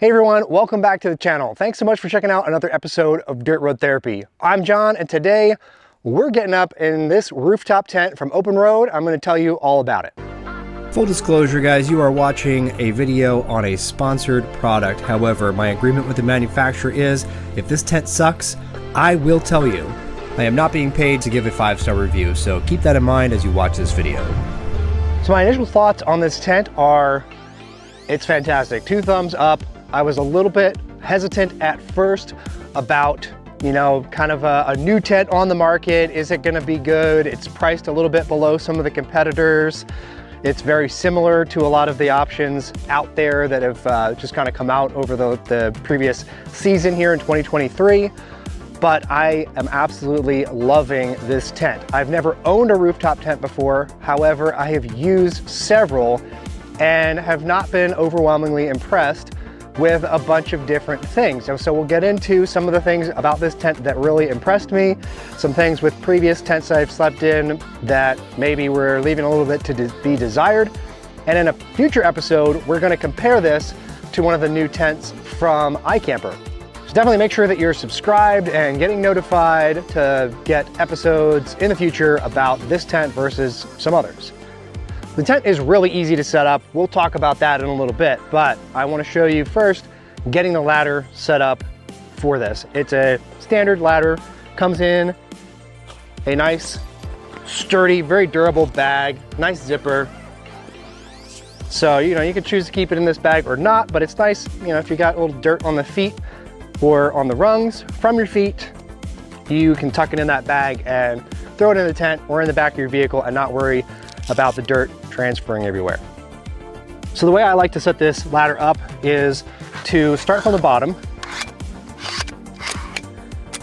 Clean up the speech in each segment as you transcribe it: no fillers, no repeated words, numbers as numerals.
Hey everyone, welcome back to the channel. Thanks so much for checking out another episode of Dirt Road Therapy. I'm John, and today we're getting up in this rooftop tent from OPENROAD. I'm going to tell you all about it. Full disclosure, guys, you are watching a video on a sponsored product. However, my agreement with the manufacturer is, if this tent sucks, I will tell you. I am not being paid to give a 5-star review, so keep that in mind as you watch this video. So my initial thoughts on this tent are, it's fantastic. 2 thumbs up. I was a little bit hesitant at first about, kind of a new tent on the market. Is it gonna be good? It's priced a little bit below some of the competitors. It's very similar to a lot of the options out there that have just kind of come out over the previous season here in 2023. But I am absolutely loving this tent. I've never owned a rooftop tent before. However, I have used several and have not been overwhelmingly impressed with a bunch of different things. And so we'll get into some of the things about this tent that really impressed me, some things with previous tents I've slept in that maybe were leaving a little bit to be desired. And in a future episode, we're gonna compare this to one of the new tents from iCamper. So definitely make sure that you're subscribed and getting notified to get episodes in the future about this tent versus some others. The tent is really easy to set up. We'll talk about that in a little bit, but I want to show you first getting the ladder set up for this. It's a standard ladder, comes in a nice, sturdy, very durable bag, nice zipper. So, you can choose to keep it in this bag or not, but it's nice, if you got a little dirt on the feet or on the rungs from your feet, you can tuck it in that bag and throw it in the tent or in the back of your vehicle and not worry about the dirt transferring everywhere. So the way I like to set this ladder up is to start from the bottom.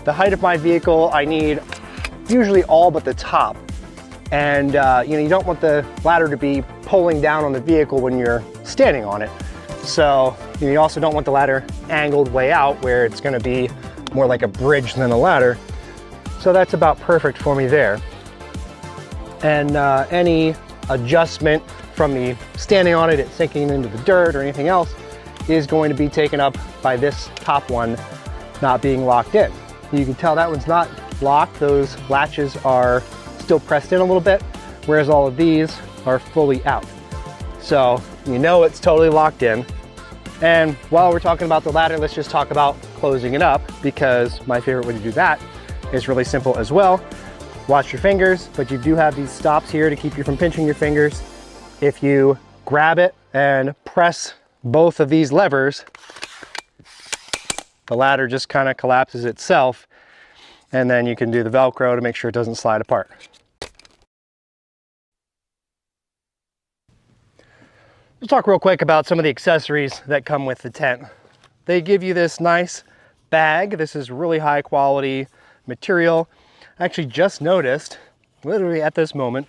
The height of my vehicle, I need usually all but the top. And you don't want the ladder to be pulling down on the vehicle when you're standing on it. So you also don't want the ladder angled way out where it's gonna be more like a bridge than a ladder. So that's about perfect for me there. And any adjustment from me standing on it, sinking into the dirt or anything else is going to be taken up by this top one not being locked in. You can tell that one's not locked. Those latches are still pressed in a little bit, whereas all of these are fully out. So it's totally locked in. And while we're talking about the ladder, let's just talk about closing it up, because my favorite way to do that is really simple as well. Watch your fingers, but you do have these stops here to keep you from pinching your fingers. If you grab it and press both of these levers, the ladder just kind of collapses itself, and then you can do the Velcro to make sure it doesn't slide apart. Let's talk real quick about some of the accessories that come with the tent. They give you this nice bag. This is really high quality material. I actually just noticed, literally at this moment,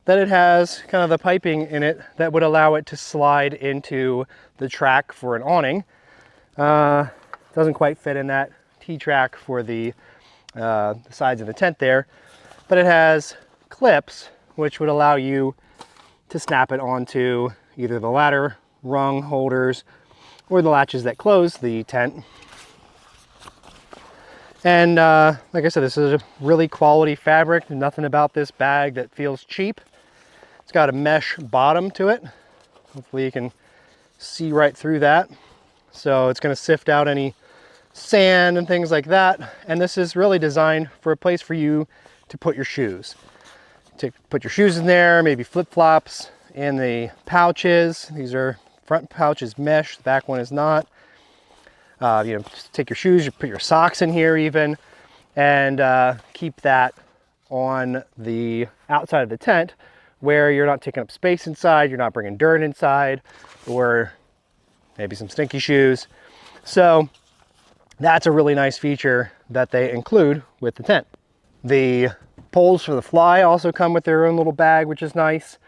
that it has kind of the piping in it that would allow it to slide into the track for an awning. Doesn't quite fit in that T-track for the sides of the tent there, but it has clips which would allow you to snap it onto either the ladder, rung holders, or the latches that close the tent. And like I said, this is a really quality fabric. Nothing about this bag that feels cheap. It's got a mesh bottom to it. Hopefully you can see right through that. So it's going to sift out any sand and things like that. And this is really designed for a place for you to put your shoes. To put your shoes in there, maybe flip-flops in the pouches. These are front pouches mesh, the back one is not. Just take your shoes, you put your socks in here even, and keep that on the outside of the tent where you're not taking up space inside, you're not bringing dirt inside, or maybe some stinky shoes. So that's a really nice feature that they include with the tent. The poles for the fly also come with their own little bag, which is nice,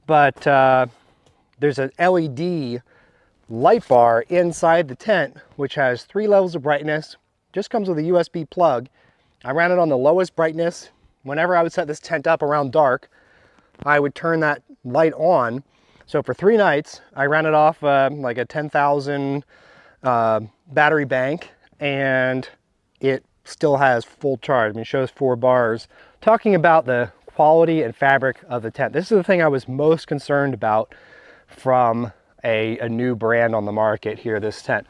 but there's an LED light bar inside the tent, which has 3 levels of brightness, just comes with a USB plug. I ran it on the lowest brightness. Whenever I would set this tent up around dark, I would turn that light on. So for 3 nights, I ran it off like a 10,000 battery bank, and it still has full charge. I mean, it shows 4 bars. Talking about the quality and fabric of the tent, this is the thing I was most concerned about from a new brand on the market here, this tent.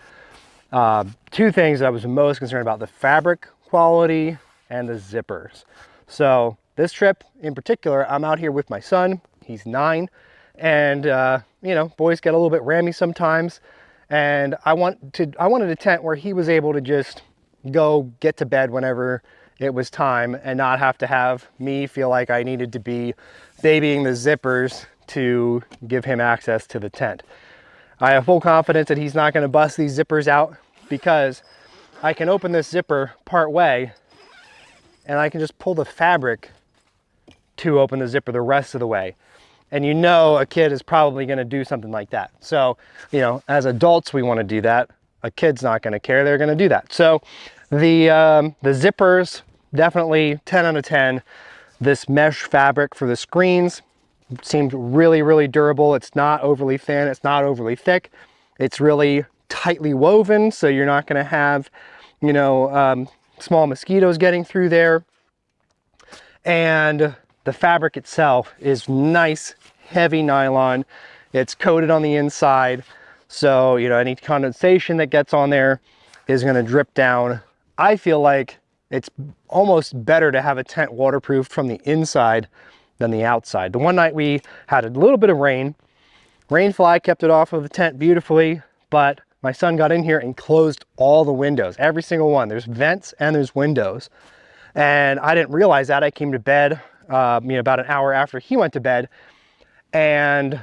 2 things I was most concerned about: the fabric quality and the zippers. So this trip in particular, I'm out here with my son. He's 9, and you know, boys get a little bit rammy sometimes, and I wanted a tent where he was able to just go get to bed whenever it was time and not have to have me feel like I needed to be babying the zippers to give him access to the tent. I have full confidence that he's not going to bust these zippers out, because I can open this zipper part way and I can just pull the fabric to open the zipper the rest of the way. And you know, a kid is probably going to do something like that. So, you know, as adults, we want to do that. A kid's not going to care. They're going to do that. So the zippers, definitely 10 out of 10. This mesh fabric for the screens seemed really, really durable. It's not overly thin. It's not overly thick. It's really tightly woven, so you're not going to have, you know, small mosquitoes getting through there. And the fabric itself is nice, heavy nylon. It's coated on the inside, so, you know, any condensation that gets on there is going to drip down. I feel like it's almost better to have a tent waterproof from the inside than the outside. The one night we had a little bit of rain. Rainfly kept it off of the tent beautifully, but my son got in here and closed all the windows, every single one. There's vents and there's windows. And I didn't realize that. I came to bed you know, about an hour after he went to bed, and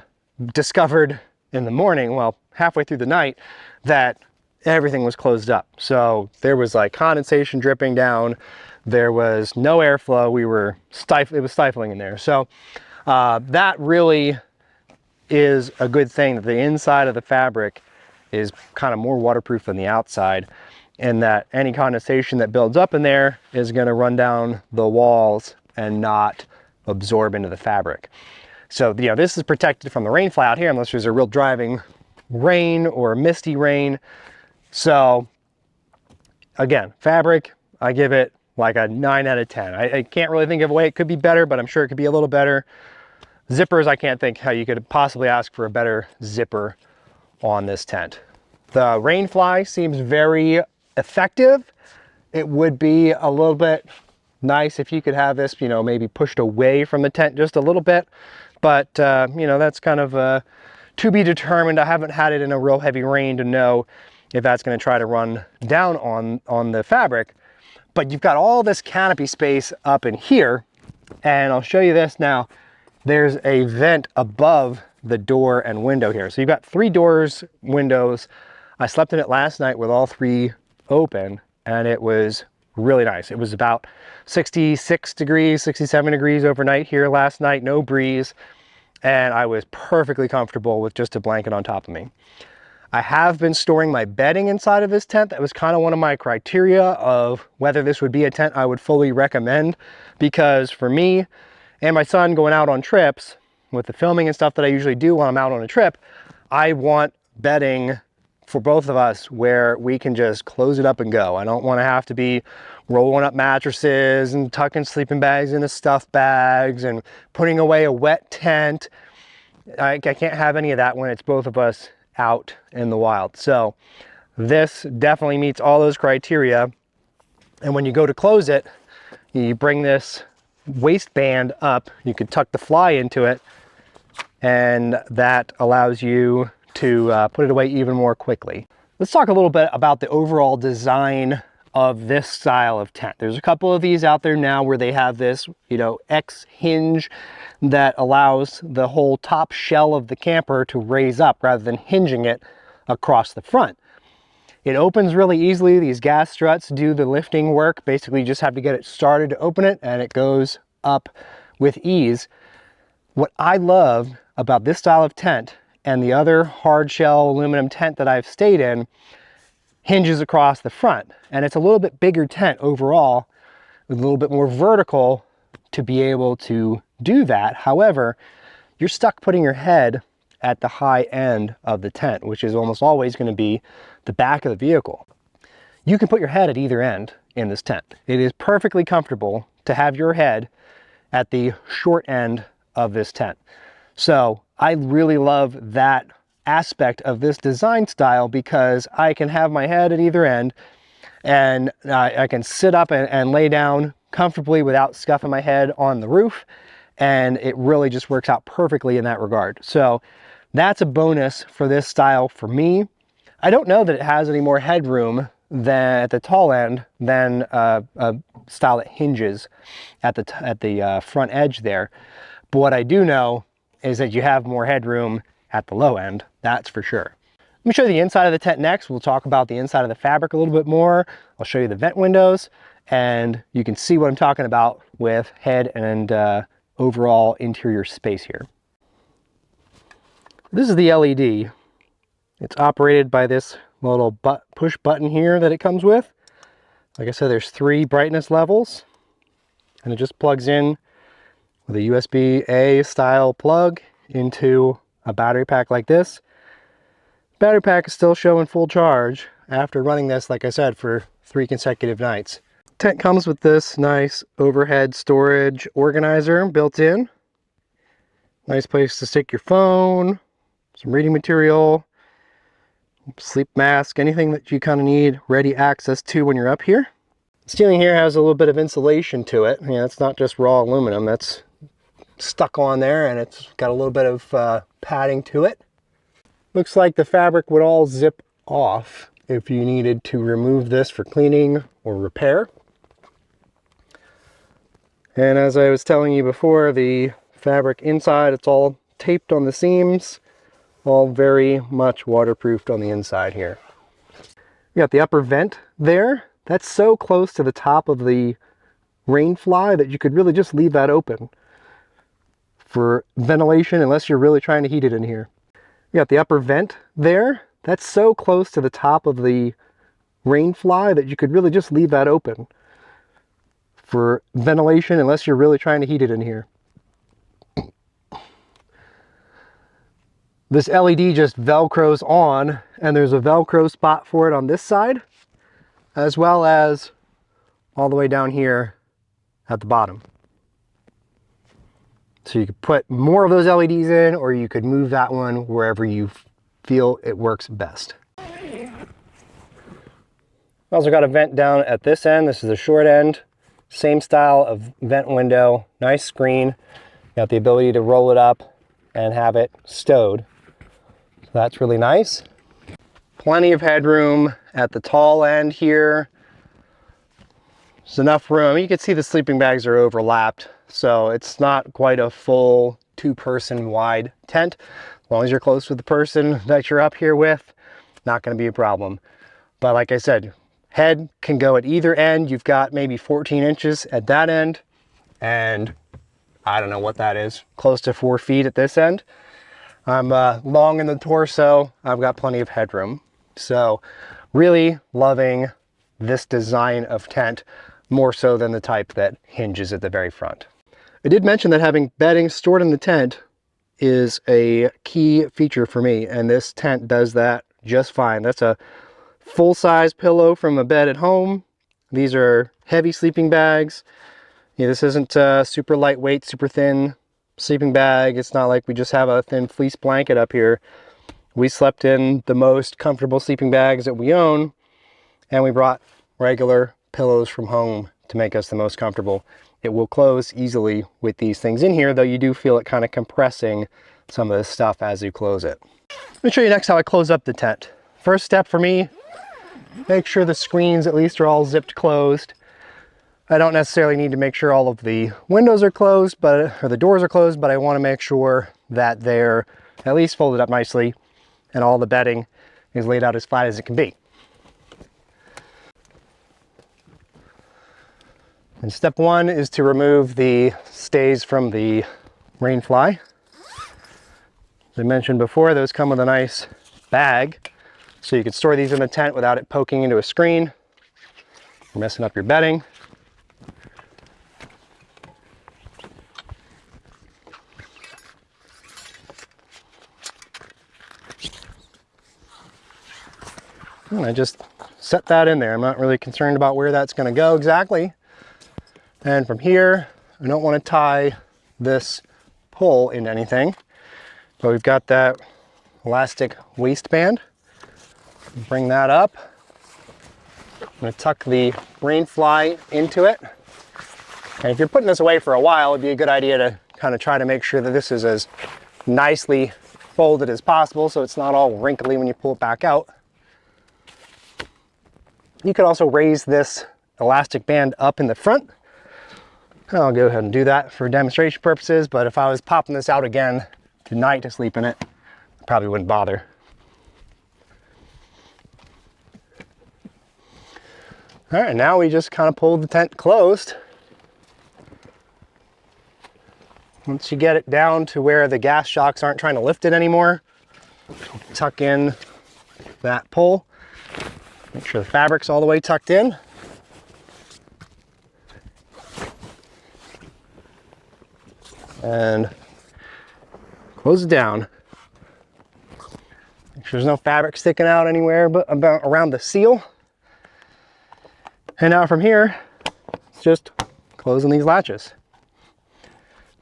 discovered in the morning, well, halfway through the night, that everything was closed up. So there was like condensation dripping down. There was no airflow. It was stifling in there. So that really is a good thing, that the inside of the fabric is kind of more waterproof than the outside, and that any condensation that builds up in there is going to run down the walls and not absorb into the fabric. So, you know, this is protected from the rainfly out here, unless there's a real driving rain or misty rain. So again, fabric, I give it like a 9 out of 10. I can't really think of a way it could be better, but I'm sure it could be a little better. Zippers, I can't think how you could possibly ask for a better zipper on this tent. The rainfly seems very effective. It would be a little bit nice if you could have this, you know, maybe pushed away from the tent just a little bit, but you know, that's kind of to be determined. I haven't had it in a real heavy rain to know if that's going to try to run down on the fabric. But you've got all this canopy space up in here, and I'll show you this now. There's a vent above the door and window here. So you've got 3 doors, windows. I slept in it last night with all 3 open, and it was really nice. It was about 66 degrees, 67 degrees overnight here last night, no breeze, and I was perfectly comfortable with just a blanket on top of me. I have been storing my bedding inside of this tent. That was kind of one of my criteria of whether this would be a tent I would fully recommend, because for me and my son going out on trips with the filming and stuff that I usually do when I'm out on a trip, I want bedding for both of us where we can just close it up and go. I don't want to have to be rolling up mattresses and tucking sleeping bags into stuff bags and putting away a wet tent. I can't have any of that when it's both of us out in the wild. So this definitely meets all those criteria. And when you go to close it, you bring this waistband up, you could tuck the fly into it, and that allows you to put it away even more quickly. Let's talk a little bit about the overall design of this style of tent. There's a couple of these out there now where they have this, you know, X hinge that allows the whole top shell of the camper to raise up rather than hinging it across the front. It opens really easily. These gas struts do the lifting work. Basically, you just have to get it started to open it, and it goes up with ease. What I love about this style of tent and the other hard shell aluminum tent that I've stayed in hinges across the front, and it's a little bit bigger tent overall, a little bit more vertical to be able to do that. However, you're stuck putting your head at the high end of the tent, which is almost always going to be the back of the vehicle. You can put your head at either end in this tent. It is perfectly comfortable to have your head at the short end of this tent. So I really love that aspect of this design style because I can have my head at either end, and I can sit up and lay down comfortably without scuffing my head on the roof, and it really just works out perfectly in that regard. So that's a bonus for this style for me. I don't know that it has any more headroom than at the tall end than a style that hinges at the front edge there. But what I do know is that you have more headroom at the low end, that's for sure. Let me show you the inside of the tent next. We'll talk about the inside of the fabric a little bit more. I'll show you the vent windows, and you can see what I'm talking about with head and overall interior space here. This is the LED. It's operated by this little push button here that it comes with. Like I said, there's 3 brightness levels, and it just plugs in with a USB-A style plug into a battery pack like this. Battery pack is still showing full charge after running this, like I said, for 3 consecutive nights. Tent comes with this nice overhead storage organizer built in. Nice place to stick your phone, some reading material, sleep mask, anything that you kind of need ready access to when you're up here. The ceiling here has a little bit of insulation to it. Yeah, it's not just raw aluminum, that's stuck on there, and it's got a little bit of padding to it. Looks like the fabric would all zip off if you needed to remove this for cleaning or repair. And as I was telling you before, the fabric inside, it's all taped on the seams, all very much waterproofed on the inside here. We got the upper vent there. That's so close to the top of the rain fly that you could really just leave that open for ventilation unless you're really trying to heat it in here. We got the upper vent there. That's so close to the top of the rain fly that you could really just leave that open for ventilation unless you're really trying to heat it in here. This LED just Velcros on, and there's a Velcro spot for it on this side, as well as all the way down here at the bottom. So you could put more of those LEDs in, or you could move that one wherever you feel it works best. Also got a vent down at this end. This is the short end. Same style of vent window, nice screen. Got the ability to roll it up and have it stowed. So that's really nice. Plenty of headroom at the tall end here. There's enough room. You can see the sleeping bags are overlapped, so it's not quite a full 2-person wide tent. As long as you're close with the person that you're up here with, not going to be a problem. But like I said, head can go at either end. You've got maybe 14 inches at that end, and I don't know what that is, close to 4 feet at this end. I'm long in the torso. I've got plenty of headroom. So really loving this design of tent, more so than the type that hinges at the very front. I did mention that having bedding stored in the tent is a key feature for me, and this tent does that just fine. That's a full-size pillow from a bed at home. These are heavy sleeping bags. Yeah, this isn't super lightweight, super thin sleeping bag. It's not like we just have a thin fleece blanket up here. We slept in the most comfortable sleeping bags that we own, and we brought regular pillows from home to make us the most comfortable. It will close easily with these things in here, though you do feel it kind of compressing some of this stuff as you close it. Let me show you next how I close up the tent. First step for me, make sure the screens at least are all zipped closed. I don't necessarily need to make sure all of the windows are closed, or the doors are closed, but I want to make sure that they're at least folded up nicely and all the bedding is laid out as flat as it can be. And step 1 is to remove the stays from the rain fly. As I mentioned before, those come with a nice bag, so you can store these in the tent without it poking into a screen or messing up your bedding. And I just set that in there. I'm not really concerned about where that's going to go exactly. And from here, I don't want to tie this pole into anything, but we've got that elastic waistband. Bring that up. I'm going to tuck the rain fly into it. And if you're putting this away for a while, it'd be a good idea to kind of try to make sure that this is as nicely folded as possible so it's not all wrinkly when you pull it back out. You could also raise this elastic band up in the front. I'll go ahead and do that for demonstration purposes, but if I was popping this out again tonight to sleep in it, I probably wouldn't bother. All right, now we just kind of pull the tent closed. Once you get it down to where the gas shocks aren't trying to lift it anymore, tuck in that pole. Make sure the fabric's all the way tucked in. And close it down. Make sure there's no fabric sticking out anywhere but about around the seal. And now from here, it's just closing these latches.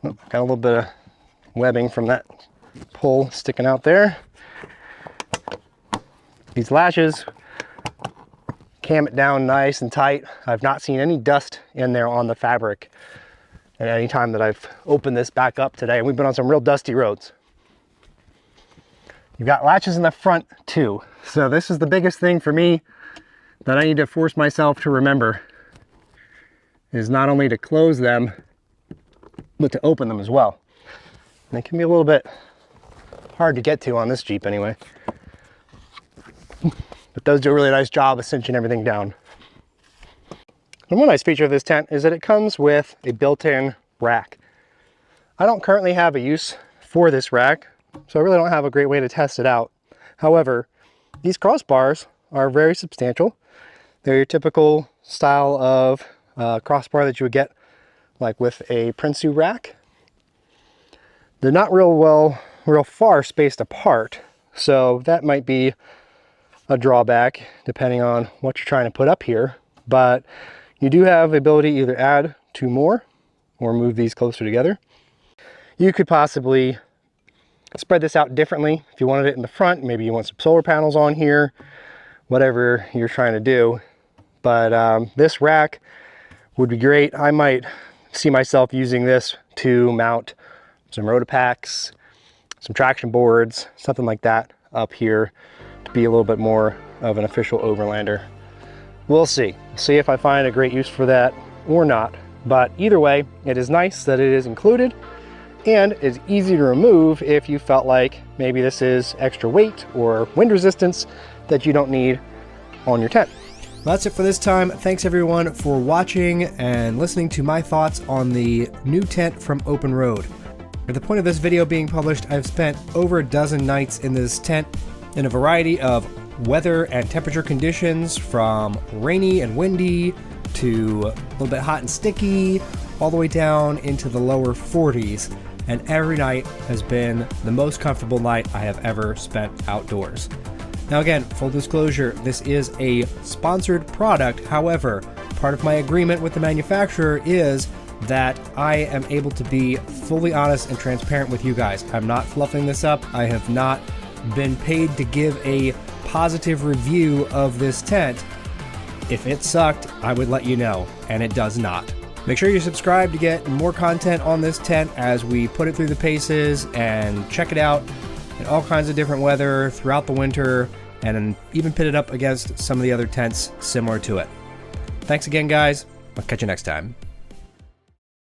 Oh, got a little bit of webbing from that pole sticking out there. These latches cam it down nice and tight. I've not seen any dust in there on the fabric at any time that I've opened this back up today. We've been on some real dusty roads. You've got latches in the front too. So this is the biggest thing for me that I need to force myself to remember, is not only to close them, but to open them as well. And it can be a little bit hard to get to on this Jeep anyway. But those do a really nice job of cinching everything down. And one nice feature of this tent is that it comes with a built-in rack. I don't currently have a use for this rack, so I really don't have a great way to test it out. However, these crossbars are very substantial. They're your typical style of crossbar that you would get like with a Prinsu rack. They're not real far spaced apart, so that might be a drawback depending on what you're trying to put up here. But you do have the ability to either add two more or move these closer together. You could possibly spread this out differently if you wanted it in the front. Maybe you want some solar panels on here, whatever you're trying to do. But this rack would be great. I might see myself using this to mount some Rotopacks, some traction boards, something like that up here to be a little bit more of an official overlander. We'll see. See if I find a great use for that or not. But either way, it is nice that it is included and is easy to remove if you felt like maybe this is extra weight or wind resistance that you don't need on your tent. Well, that's it for this time. Thanks everyone for watching and listening to my thoughts on the new tent from OPENROAD. At the point of this video being published, I've spent over a dozen nights in this tent in a variety of weather and temperature conditions, from rainy and windy to a little bit hot and sticky, all the way down into the lower 40s. And every night has been the most comfortable night I have ever spent outdoors. Now again, full disclosure, this is a sponsored product. However, part of my agreement with the manufacturer is that I am able to be fully honest and transparent with you guys. I'm not fluffing this up. I have not been paid to give a positive review of this tent. If it sucked, I would let you know, and it does not. Make sure you subscribe to get more content on this tent as we put it through the paces and check it out in all kinds of different weather throughout the winter, and even pit it up against some of the other tents similar to it. Thanks again, guys. I'll catch you next time.